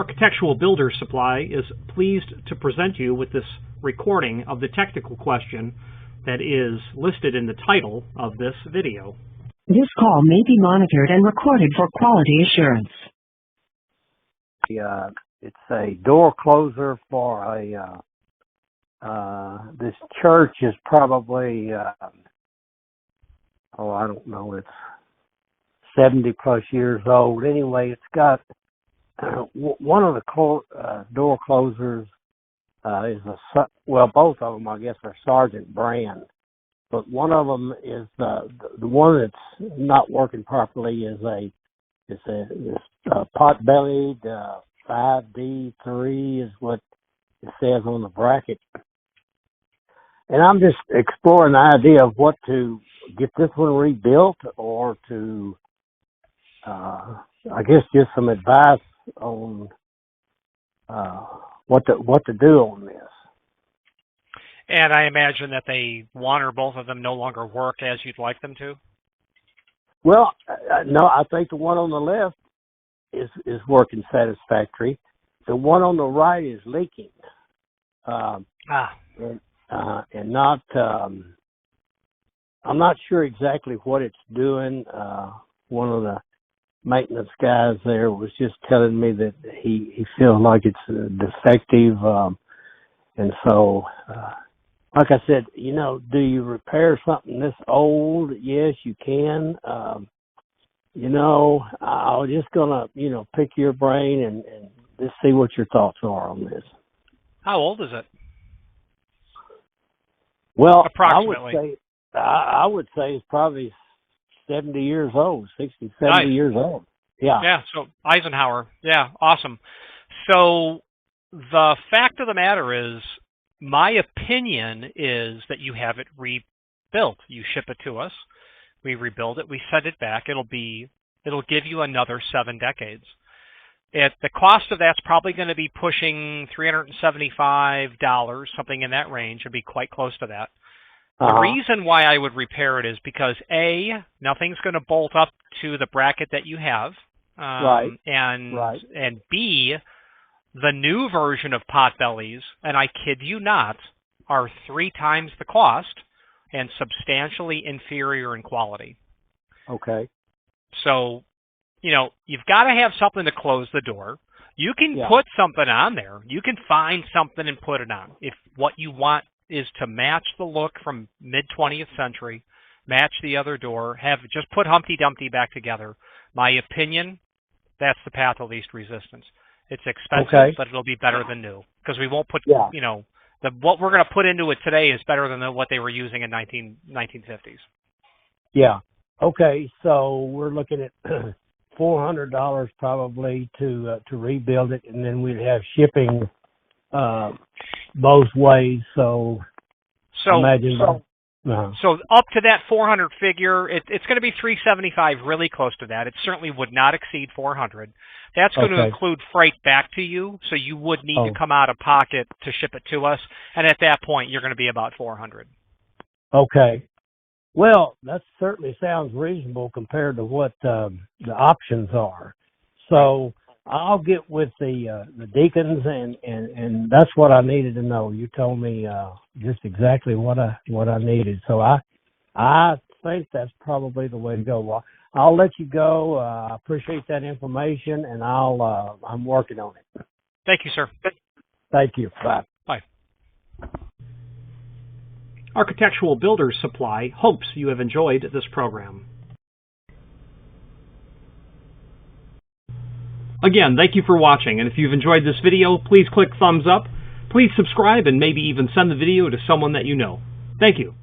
Architectural Builders Supply is pleased to present you with this recording of the technical question that is listed in the title of this video. This call may be monitored and recorded for quality assurance. It's a door closer for this church is probably, I don't know, it's 70 plus years old. Anyway, it's got one of the door closers is both of them, I guess, are Sargent brand, but one of them is the one that's not working properly is Potbelly 5D3 is what it says on the bracket, and I'm just exploring the idea of what to get this one rebuilt or to, I guess, just some advice on what to do on this. And I imagine that one or both of them no longer work as you'd like them to? Well, no, I think the one on the left is working satisfactory. The one on the right is leaking. And not, I'm not sure exactly what it's doing. One of the maintenance guys there was just telling me that he feels like it's defective. And so, like I said, do you repair something this old? Yes, you can. I was just going to, pick your brain and just see what your thoughts are on this. How old is it? Well, approximately. I would say it's probably 70 years old, 60, 70 years old. Yeah. Yeah, so Eisenhower. Yeah, awesome. So the fact of the matter is, my opinion is that you have it rebuilt. You ship it to us. We rebuild it. We send it back. It'll give you another 7 decades. The cost of that's probably going to be pushing $375, something in that range. It'll be quite close to that. The reason why I would repair it is because A, nothing's going to bolt up to the bracket that you have. Right. And B, the new version of Potbellies, and I kid you not, are 3 times the cost and substantially inferior in quality. Okay. So, you've got to have something to close the door. You can put something on there. You can find something and put it on. If what you want is to match the look from mid-20th century, match the other door, just put Humpty Dumpty back together. My opinion, that's the path of least resistance. It's expensive, but it'll be better than new because we won't put, what we're going to put into it today is better than what they were using in 1950s. Yeah. Okay. So we're looking at $400 probably to rebuild it, and then we'd have shipping both ways. So imagine. So up to that 400 figure, it's going to be 375, really close to that. It certainly would not exceed 400. That's going to include freight back to you, so you would need to come out of pocket to ship it to us, and at that point, you're going to be about 400. Okay. Well, that certainly sounds reasonable compared to what the options are. So I'll get with the deacons, and that's what I needed to know. You told me just exactly what I needed. So I think that's probably the way to go. Well, I'll let you go. I appreciate that information, and I'm working on it. Thank you, sir. Thank you. Bye. Bye. Architectural Builders Supply hopes you have enjoyed this program. Again, thank you for watching, and if you've enjoyed this video, please click thumbs up, please subscribe, and maybe even send the video to someone that you know. Thank you.